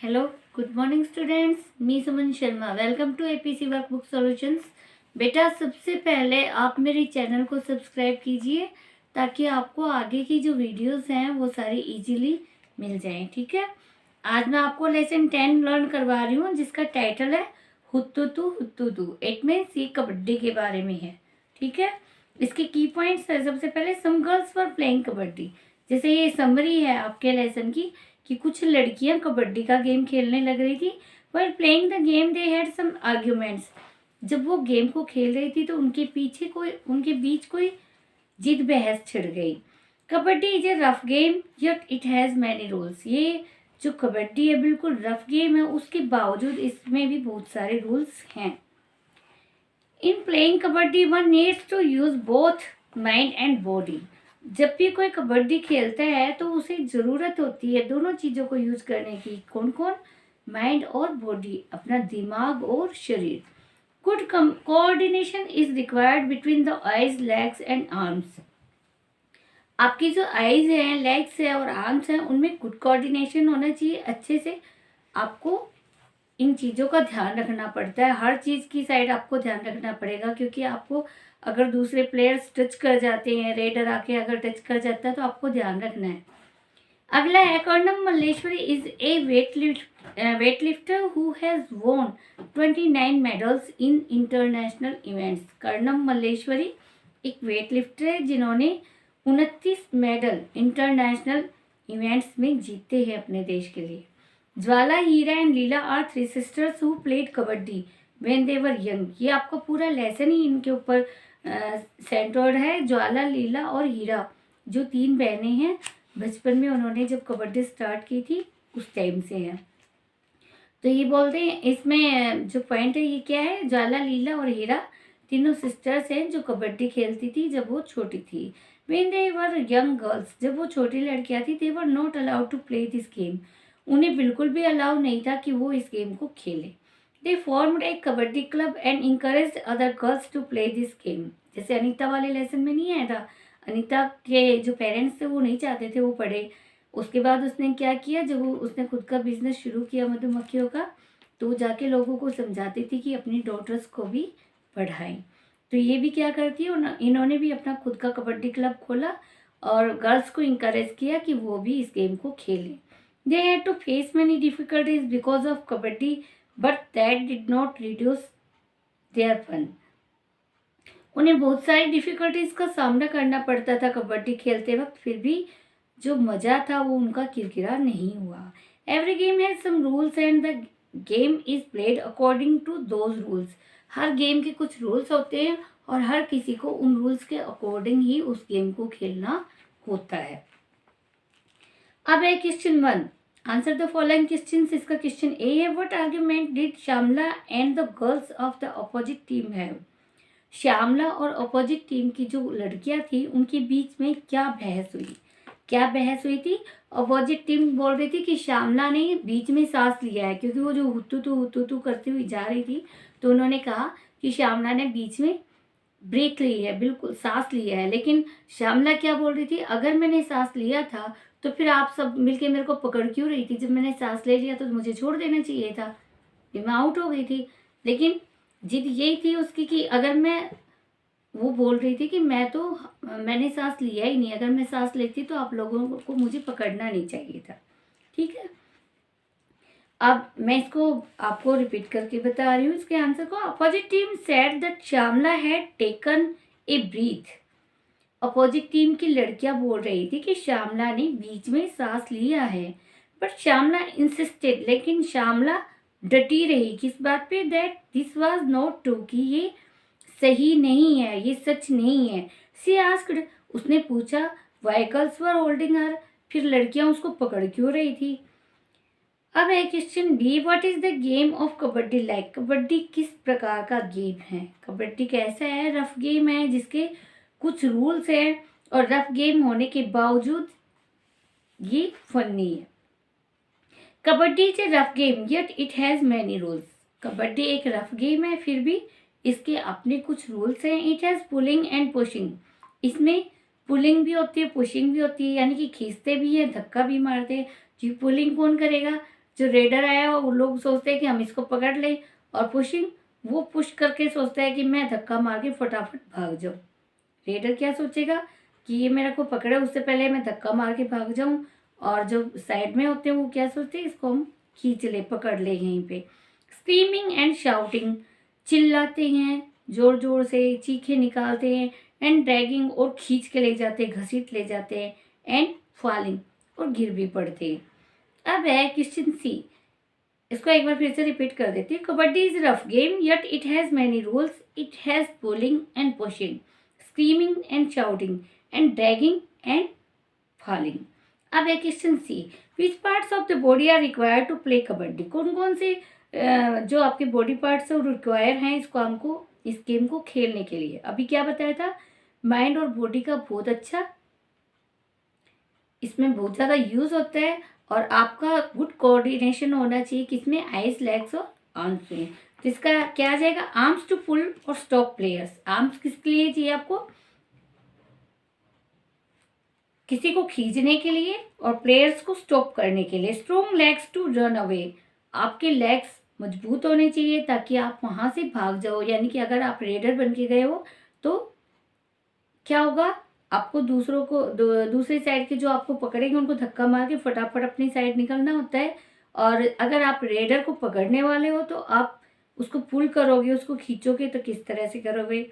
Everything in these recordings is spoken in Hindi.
Hello, good morning students. Me Suman Sharma, welcome to APC workbook solutions. बेटा, सबसे पहले आप मेरे चैनल को सब्सक्राइब कीजिए ताकि आपको आगे की जो वीडियोस हैं वो सारी इजीली मिल जाएं। ठीक है। आज मैं आपको लेसन 10 लर्न करवा रही हूँ जिसका टाइटल है हुत्तुतु हुत्तुतु। इट मीन्स ये कबड्डी के बारे में है। ठीक है। इसके की पॉइंट्स है, सबसे पहले some girls were playing kabaddi. जैसे ये समरी है आपके लेसन की कि कुछ लड़कियां कबड्डी का गेम खेलने लग रही थी। while playing the game they had some arguments. जब वो गेम को खेल रही थी तो उनके बीच कोई जिद बहस छिड़ गई। Kabaddi is a rough game yet it has many rules. ये जो कबड्डी है बिल्कुल रफ गेम है, उसके बावजूद इसमें भी बहुत सारे रूल्स हैं। In playing kabaddi one needs to use both mind and body. जब भी कोई कबड्डी खेलता है तो उसे ज़रूरत होती है दोनों चीज़ों को यूज करने की। कौन कौन? माइंड और बॉडी, अपना दिमाग और शरीर। Good coordination is required between the eyes, legs and arms. आपकी जो आईज हैं, लेग्स है और आर्म्स हैं, उनमें गुड कोऑर्डिनेशन होना चाहिए। अच्छे से आपको इन चीज़ों का ध्यान रखना पड़ता है। हर चीज़ की साइड आपको ध्यान रखना पड़ेगा, क्योंकि आपको अगर दूसरे प्लेयर्स टच कर जाते हैं, रेडर आके अगर टच कर जाता है तो आपको ध्यान रखना है। अगला है Karnam Malleswari is a weightlifter who has वोन 29 medals in international events. Karnam Malleswari एक वेटलिफ्टर है जिन्होंने 29 मेडल इंटरनेशनल इवेंट्स में जीते हैं अपने देश के लिए। Jwala, Heera and Leela are 3 sisters who played kabaddi when they were young. ये आपका पूरा लेसन ही इनके ऊपर सेंटर्ड है। ज्वाला, लीला और हीरा जो 3 बहनें हैं, बचपन में उन्होंने जब कबड्डी स्टार्ट की थी उस टाइम से है। तो ये बोलते हैं इसमें जो पॉइंट है ये क्या है, ज्वाला, लीला और हीरा तीनों सिस्टर्स हैं जो कबड्डी खेलती थी जब वो छोटी थी। When they were young girls, जब वो छोटी लड़कियां थी, they were not allowed to play this game. उन्हें बिल्कुल भी अलाउ नहीं था कि वो इस गेम को खेले। They formed a kabaddi club and encouraged other girls to play this game. जैसे अनीता वाले लेसन में नहीं आया था, अनीता के जो पेरेंट्स थे वो नहीं चाहते थे वो पढ़े। उसके बाद उसने क्या किया, जब उसने खुद का बिजनेस शुरू किया मधुमक्खियों का, तो जाके लोगों को समझाती थी कि अपनी डॉटर्स को भी पढ़ाएं। तो ये भी क्या करती है, इन्होंने भी अपना खुद का कबड्डी क्लब खोला और गर्ल्स को इंकरेज किया कि वो भी इस गेम को खेलें। They had to face many difficulties because of kabaddi, but that did not reduce their fun. उन्हें बहुत सारी डिफिकल्टीज का सामना करना पड़ता था कबड्डी खेलते वक्त, फिर भी जो मज़ा था वो उनका किरकिरा नहीं हुआ। Every game has some rules and the game is played according to those rules. हर गेम के कुछ रूल्स होते हैं और हर किसी को उन रूल्स के अकॉर्डिंग ही उस गेम को खेलना होता है। अब है question 1, answer the following questions. इसका क्वेश्चन ए है, what argument did Shyamala and the girls of the opposite team have. Shyamala और अपोजिट टीम की जो लड़कियां थी उनके बीच में क्या बहस हुई। क्या बहस हुई थी? अपोजिट टीम बोल रही थी कि श्यामला ने बीच में सांस लिया है, क्योंकि वो जो हुत्तू करती हुई जा रही थी, तो उन्होंने कहा कि श्यामला ने बीच में ब्रेक ली है, बिल्कुल सांस लिया है। लेकिन श्यामला क्या बोल रही थी, अगर मैंने सांस लिया था तो फिर आप सब मिलके मेरे को पकड़ क्यों रही थी। जब मैंने सांस ले लिया तो मुझे छोड़ देना चाहिए था, मैं आउट हो गई थी। लेकिन जिद यही थी उसकी कि अगर मैं, वो बोल रही थी कि मैंने सांस लिया ही नहीं, अगर मैं सांस लेती तो आप लोगों को मुझे पकड़ना नहीं चाहिए था। ठीक है। अब मैं इसको आपको रिपीट करके बता रही हूँ इसके आंसर को। Opposite team said that Shyamala had taken a breath. Opposite team की लड़कियां बोल रही थी कि श्यामला ने बीच में सांस लिया है, बट श्यामला इंसिस्टेड, लेकिन श्यामला डटी रही किस बात पे, that this was not true, कि ये सही नहीं है, ये सच नहीं है। सी आस्क्ड, उसने पूछा, why girls were holding her, फिर लड़कियां उसको पकड़ क्यों रही थी। अब है question B, what is the game of kabaddi like. Kabaddi किस प्रकार का गेम है। कबड्डी कैसा है, रफ गेम है जिसके कुछ रूल्स हैं और रफ गेम होने के बावजूद ये फनी है। Kabaddi is a rough game yet it has many rules. Kabaddi एक रफ गेम है, फिर भी इसके अपने कुछ रूल्स हैं। It has pulling and pushing. इसमें पुलिंग भी होती है, पुशिंग भी होती है, यानी कि खींचते भी है, धक्का भी मारते हैं। जी पुलिंग कौन करेगा, जो रेडर आया वो लोग सोचते हैं कि हम इसको पकड़ लें, और पुशिंग, वो पुश करके सोचता है कि मैं धक्का मार के फटाफट भाग जाऊँ। रेडर क्या सोचेगा कि ये मेरे को पकड़े, उससे पहले मैं धक्का मार के भाग जाऊँ, और जो साइड में होते हैं वो क्या सोचते हैं, इसको हम खींच ले, पकड़ ले यहीं पे। स्क्रीमिंग एंड शाउटिंग, चिल्लाते हैं, जोर जोर से चीखें निकालते हैं। एंड ड्रैगिंग, और खींच के ले जाते हैं, घसीट ले जाते हैं। एंड फॉलिंग, और गिर भी पड़ते हैं। अब है क्वेश्चन सी, इसको एक बार फिर से रिपीट कर देती हूँ। Kabaddi is rough game yet it has many rules, it has pulling and pushing, screaming and shouting, and dragging and falling. अब है question C, which parts of the body are required to play kabaddi. कौन कौन से जो आपके बॉडी पार्ट्स है वो रिक्वायर हैं इसको हमको, इस गेम को खेलने के लिए। अभी क्या बताया था, माइंड और बॉडी का बहुत अच्छा इसमें बहुत ज़्यादा यूज़ होता है, और आपका गुड कोऑर्डिनेशन होना चाहिए किसमें, आइज, लेग्स और आर्म्स में। तो इसका क्या आ जाएगा, आर्म्स टू पुल और स्टॉप प्लेयर्स। आर्म्स किसके लिए चाहिए आपको, किसी को खींचने के लिए, और प्लेयर्स को स्टॉप करने के लिए। Strong legs to run away, आपके लेग्स मजबूत होने चाहिए ताकि आप वहां से भाग जाओ। यानी कि अगर आप रेडर बन के गए हो तो क्या होगा, आपको दूसरों को दूसरी साइड के जो आपको पकड़ेंगे उनको धक्का मार के फटाफट अपनी साइड निकलना होता है। और अगर आप रेडर को पकड़ने वाले हो तो आप उसको पुल करोगे, उसको खींचोगे, तो किस तरह से करोगे।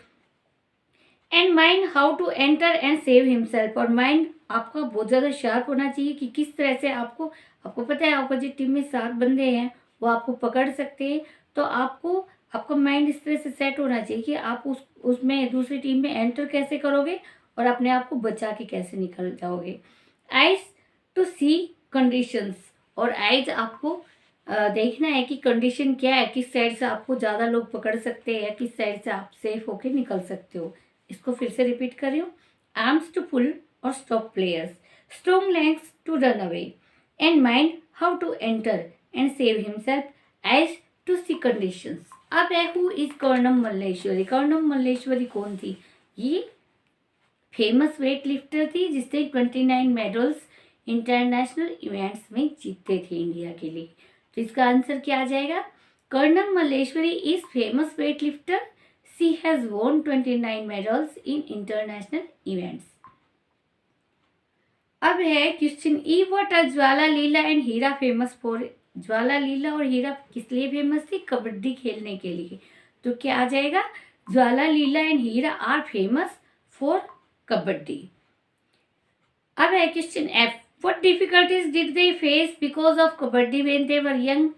And mind how to enter and save himself, और माइंड आपका बहुत ज़्यादा शार्प होना चाहिए कि किस तरह से आपको पता है अपोजिट टीम में 7 बंदे हैं, वो आपको पकड़ सकते हैं। तो आपका माइंड इस तरह से सेट होना चाहिए कि आप उसमें दूसरी टीम में एंटर कैसे करोगे और अपने आप को बचा के कैसे निकल जाओगे। आइज टू सी कंडीशंस, और आइज आपको देखना है कि कंडीशन क्या है, किस साइड से आपको ज़्यादा लोग पकड़ सकते हैं, किस साइड से आप सेफ होके निकल सकते हो। इसको फिर से रिपीट कर रही हूँ। आर्म्स टू पुल और stop players, strong legs to run away, and mind how to enter and save himself, eyes to see conditions. अब है हु इज कर्णम मल्लेश्वरी। कर्णम मल्लेश्वरी कौन थी, ये फेमस वेट लिफ्टर थी जिसने 29 मेडल्स इंटरनेशनल इवेंट्स में जीते थे इंडिया के लिए। तो इसका आंसर क्या आ जाएगा, Karnam Malleswari is famous weight lifter, she has won 29 medals in international events. अब है question E, what are Jwala Leela and Heera famous for. Jwala Leela और हीरा किस लिए फेमस थी, कबड्डी खेलने के लिए। तो क्या आ जाएगा, Jwala Leela and Heera are famous for kabaddi. अब है question F, what difficulties did they face because of kabaddi when they were young.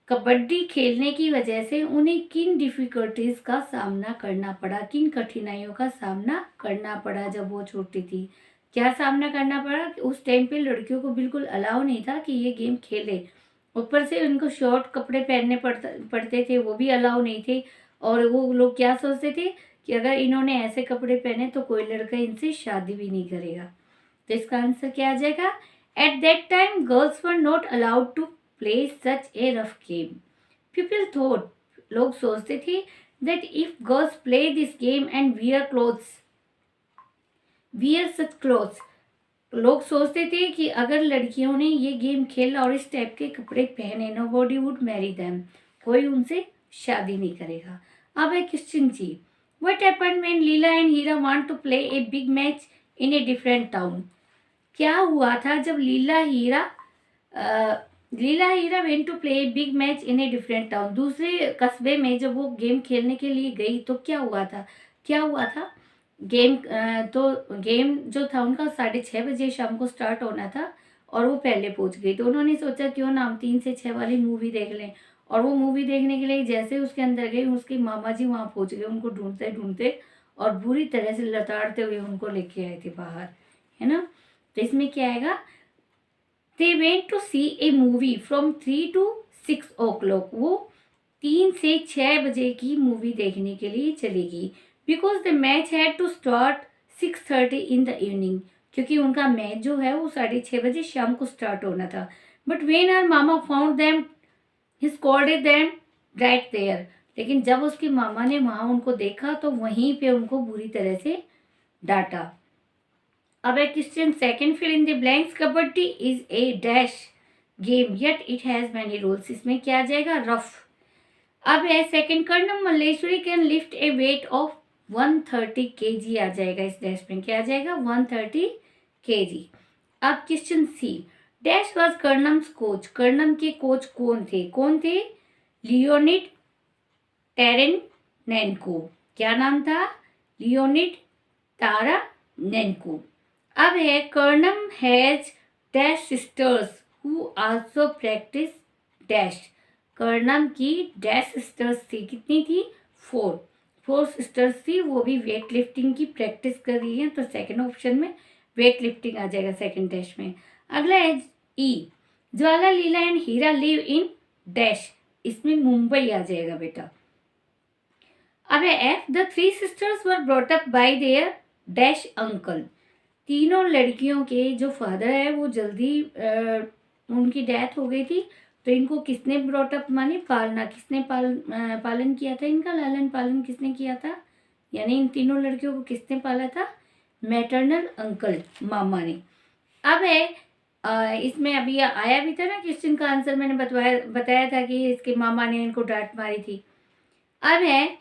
Kabaddi खेलने की वजह से उन्हें किन डिफिकल्टीज का सामना करना पड़ा, किन कठिनाइयों का सामना करना पड़ा जब वो छोटी थी। क्या सामना करना पड़ा, उस टाइम पे लड़कियों को बिल्कुल अलाउ नहीं था कि ये गेम खेले। ऊपर से उनको शॉर्ट कपड़े पहनने पड़ते थे, वो भी अलाउ नहीं थे। और वो लोग क्या सोचते थे कि अगर इन्होंने ऐसे कपड़े पहने तो कोई लड़का इनसे शादी भी नहीं करेगा। तो इसका आंसर क्या आ जाएगा, at that time girls were not allowed to play such a rough game. People thought, लोग सोचते थे, that if girls play this game and wear such clothes, लोग सोचते थे कि अगर लड़कियों ने ये गेम खेला और इस टाइप के कपड़े पहने, nobody would marry them, कोई उनसे शादी नहीं करेगा। अब है question G, what happened when Leela and Heera want to play a big match in a different town. क्या हुआ था जब Leela Heera went to play big match in a different town, दूसरे कस्बे में जब वो गेम खेलने के लिए गई तो क्या हुआ था गेम जो था उनका 6:30 बजे शाम को स्टार्ट होना था, और वो पहले पहुंच गई। तो उन्होंने सोचा क्यों ना हम 3 से 6 वाली मूवी देख लें। और वो मूवी देखने के लिए जैसे उसके अंदर गई, उसके मामा जी वहाँ पहुंच गए, उनको ढूंढते ढूंढते और बुरी तरह से लताड़ते हुए उनको लेके आए थे बाहर, है ना। तो इसमें क्या आएगा, they went to see a movie from 3 to 6 o'clock, वो 3 से 6 बजे की मूवी देखने के लिए चलेगी। Because the match had to start 6:30 in the evening, क्योंकि उनका मैच जो है वो 6:30 बजे शाम को स्टार्ट होना था। But when our mama found them he scolded them right there, लेकिन जब उसके मामा ने वहाँ उनको देखा तो वहीं पे उनको बुरी तरह से डांटा। अब है question second, fill in the blanks, kabaddi is a dash game yet it has many rules, इसमें क्या आ जाएगा रफ। अब है second, Karnam Malleswari can lift A weight of 130 kg आ जाएगा इस डैश में, क्या आ जाएगा 130 kg। अब question C, dash was Karnam's coach, Karnam के कोच कौन थे? लियोनिड टेरेनेंको, क्या नाम था? Leonid Taranenko. अब है Karnam has dash sisters who also practise dash, Karnam की डैश सिस्टर्स थी, कितनी थी? 4 सिस्टर्स थी, वो भी वेट लिफ्टिंग की प्रैक्टिस कर रही हैं, तो सेकंड ऑप्शन में वेट लिफ्टिंग आ जाएगा सेकंड डैश में। अगला है E, Jwala Leela and Heera live in dash, इसमें मुंबई आ जाएगा बेटा। अब है F, the 3 sisters were brought up by their dash uncle, तीनों लड़कियों के जो फादर है वो जल्दी उनकी डेथ हो गई थी, तो इनको किसने ब्रॉट अप माने पालना, किसने पालन किया था, इनका लालन पालन किसने किया था, यानी इन तीनों लड़कियों को किसने पाला था? मैटरनल अंकल, मामा ने। अब है इसमें अभी आया भी था ना क्वेश्चन का आंसर, मैंने बताया था कि इसके मामा ने इनको डांट मारी थी। अब है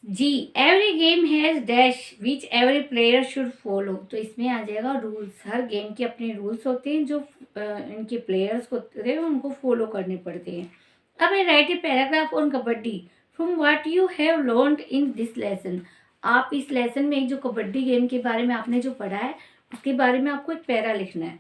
G, every game has dash which every player should follow, तो इसमें आ जाएगा रूल्स, हर गेम के अपने रूल्स होते हैं जो इनके प्लेयर्स होते हैं उनको फॉलो करने पड़ते हैं। अब है right a paragraph on kabaddi from what you have learned in this lesson, आप इस लेसन में जो कबड्डी गेम के बारे में आपने जो पढ़ा है उसके बारे में आपको एक पैरा लिखना है।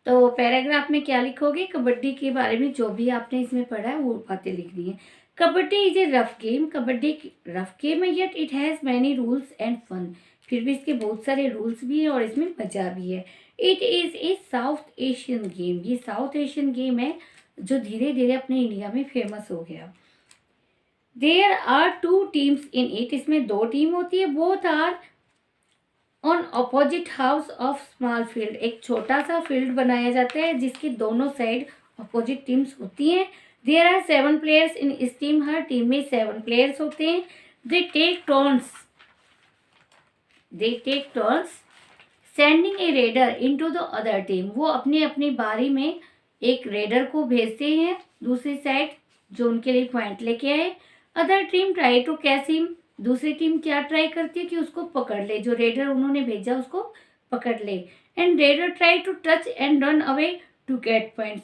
तो पैराग्राफ में क्या लिखोगे? कबड्डी के बारे में जो भी आपने इसमें पढ़ा है वो बातें लिखनी है। Kabaddi is a rough game, kabaddi rough game है yet it has many rules and fun, फिर भी इसके बहुत सारे रूल्स भी हैं और इसमें मज़ा भी है। It is a south Asian game, ये साउथ एशियन गेम है जो धीरे धीरे अपने इंडिया में फेमस हो गया। There are 2 teams in it, इसमें 2 टीम होती है। Both are on opposite house of small field, एक छोटा सा फील्ड बनाया जाता है जिसके दोनों साइड अपोजिट टीम्स होती हैं। देयर आर 7 प्लेयर्स इन इस टीम, हर टीम में 7 प्लेयर्स होते हैं। They take turns sending a raider into the other team, वो अपनी अपनी बारी में एक रेडर को भेजते हैं दूसरी साइड जो उनके लिए पॉइंट लेके आए। Other team try to catch him, दूसरी टीम क्या ट्राई करती है कि उसको पकड़ ले, जो रेडर उन्होंने भेजा उसको पकड़ ले। And raider try to touch and run away to get points,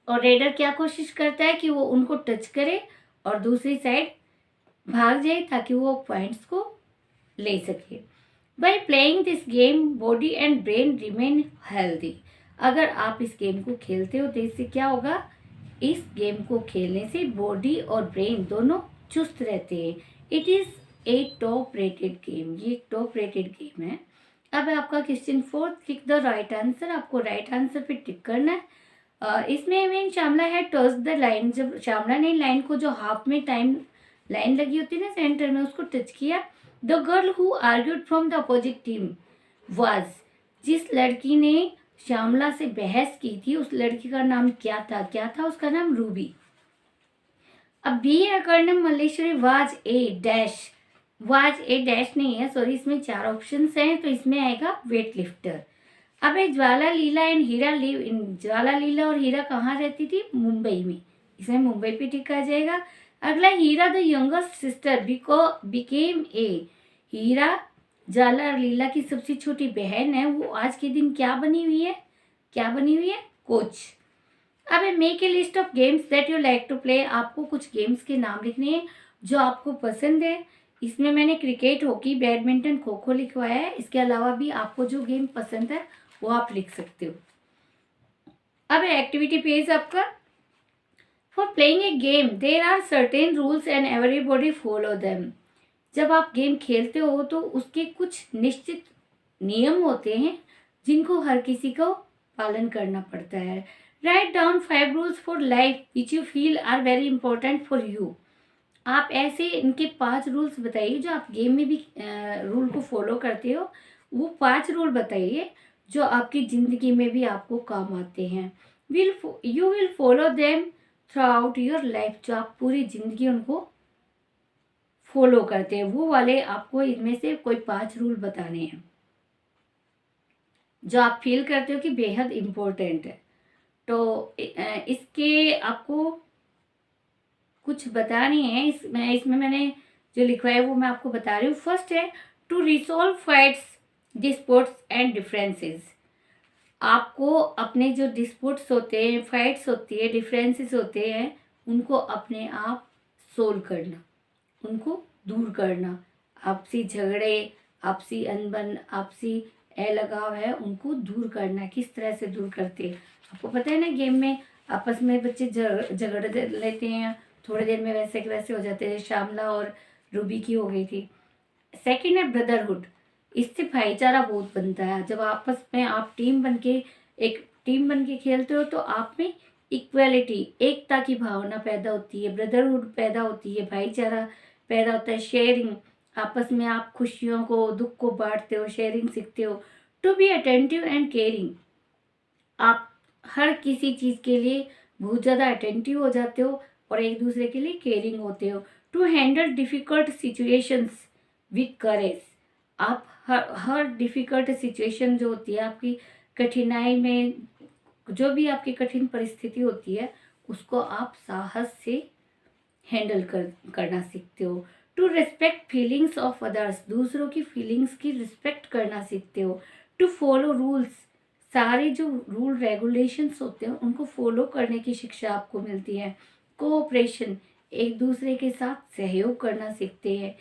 और रेडर क्या कोशिश करता है कि वो उनको टच करे और दूसरी साइड भाग जाए ताकि वो पॉइंट्स को ले सके। By playing this game body and brain remain healthy, अगर आप इस गेम को खेलते हो तो इससे क्या होगा? इस गेम को खेलने से बॉडी और ब्रेन दोनों चुस्त रहते हैं। It is a top rated game, ये टॉप रेटेड गेम है। अब आपका question 4, tick the right answer, आपको राइट आंसर पे टिक करना है। इसमें व्हेन श्यामला है टच द लाइन, जब श्यामला ने लाइन को जो हाफ में टाइम लाइन लगी होती है ना सेंटर में, उसको टच किया। The girl who argued from the opposite team was, जिस लड़की ने श्यामला से बहस की थी उस लड़की का नाम क्या था? उसका नाम रूबी। अब बी है Karnam Malleswari was a dash नहीं है, सॉरी, इसमें 4 ऑप्शंस हैं तो इसमें आएगा वेट लिफ्टर। अब है ज्वाला लीला एंड हीरा लिव इन, ज्वाला लीला और हीरा कहाँ रहती थी? मुंबई में, इसमें मुंबई पे टिक आ जाएगा। अगला Heera the youngest sister became a, Heera Jwala Leela की सबसे छोटी बहन है, वो आज के दिन क्या बनी हुई है? कोच। अब make a list of games that you like to play, आपको कुछ गेम्स के नाम लिखने हैं जो आपको पसंद है। इसमें मैंने cricket, hockey, badminton, kho kho लिखवाया है, इसके अलावा भी आपको जो गेम पसंद है वो आप लिख सकते हो। अब एक्टिविटी पेज आपका, for playing a game there are certain rules and everybody follow them, जब आप गेम खेलते हो तो उसके कुछ निश्चित नियम होते हैं जिनको हर किसी को पालन करना पड़ता है। Write down 5 rules for life which you feel are very important for you, आप ऐसे इनके 5 रूल्स बताइए जो आप गेम में भी रूल को फॉलो करते हो, वो 5 रूल बताइए जो आपकी ज़िंदगी में भी आपको काम आते हैं। You will follow them through out your life, जो आप पूरी ज़िंदगी उनको फॉलो करते हैं वो वाले आपको इनमें से कोई 5 रूल बताने हैं। जो आप फील करते हो कि बेहद इम्पोर्टेंट है। तो इसके आपको कुछ बतानी है, इसमें मैंने जो लिखवा है वो मैं आपको बता रही हूँ। फर्स्ट है to resolve fights, disputes and differences. आपको अपने जो डिस्प्यूट्स होते हैं, फाइट्स होती है, डिफरेंसेस होते हैं, उनको अपने आप सोल्व करना, उनको दूर करना। आपसी झगड़े, आपसी अनबन, आपसी अलगाव है, उनको दूर करना। किस तरह से दूर करते हैं आपको पता है ना, गेम में आपस में बच्चे झगड़ लेते हैं, थोड़ी देर में वैसे के वैसे हो जाते हैं। श्यामला और रूबी की हो गई थी। सेकंड है ब्रदरहुड। इससे भाईचारा बहुत बनता है। जब आपस में आप टीम बन के खेलते हो तो आप में इक्वलिटी, एकता की भावना पैदा होती है, ब्रदरहुड पैदा होती है, भाईचारा पैदा होता है, शेयरिंग। आपस में आप खुशियों को, दुख को बांटते हो, शेयरिंग सीखते हो। To be attentive and caring. आप हर किसी चीज़ के लिए बहुत ज़्यादा अटेंटिव हो जाते हो और एक दूसरे के लिए केयरिंग होते हो। To handle difficult situations with courage. आप हर डिफ़िकल्ट सिचुएशन जो होती है, आपकी कठिनाई में जो भी आपकी कठिन परिस्थिति होती है, उसको आप साहस से हैंडल करना सीखते हो। To respect feelings of others. दूसरों की फीलिंग्स की रिस्पेक्ट करना सीखते हो। To follow rules. सारे जो रूल रेगुलेशंस होते हैं उनको फॉलो करने की शिक्षा आपको मिलती है। कोऑपरेशन, एक दूसरे के साथ सहयोग करना सीखते हैं।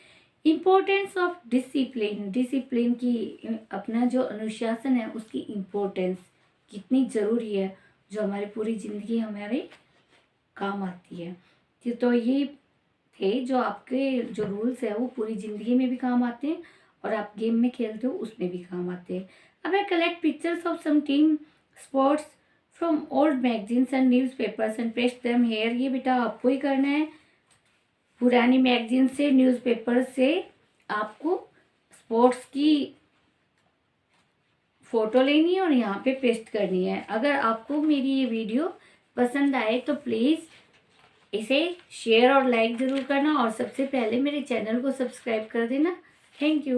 Importance of discipline. डिसिप्लिन की, अपना जो अनुशासन है उसकी इम्पोर्टेंस कितनी ज़रूरी है, जो हमारी पूरी ज़िंदगी हमारे काम आती है। तो ये थे जो आपके जो रूल्स है वो पूरी ज़िंदगी में भी काम आते हैं और आप गेम में खेलते हो उसमें भी काम आते हैं। अब I collect pictures of some team sports from old magazines and newspapers and paste them here. ये बेटा आपको ही करना है। पुरानी मैगजीन से, न्यूज़पेपर से आपको स्पोर्ट्स की फ़ोटो लेनी है और यहाँ पे पेस्ट करनी है। अगर आपको मेरी ये वीडियो पसंद आए तो प्लीज़ इसे शेयर और लाइक ज़रूर करना और सबसे पहले मेरे चैनल को सब्सक्राइब कर देना। Thank you.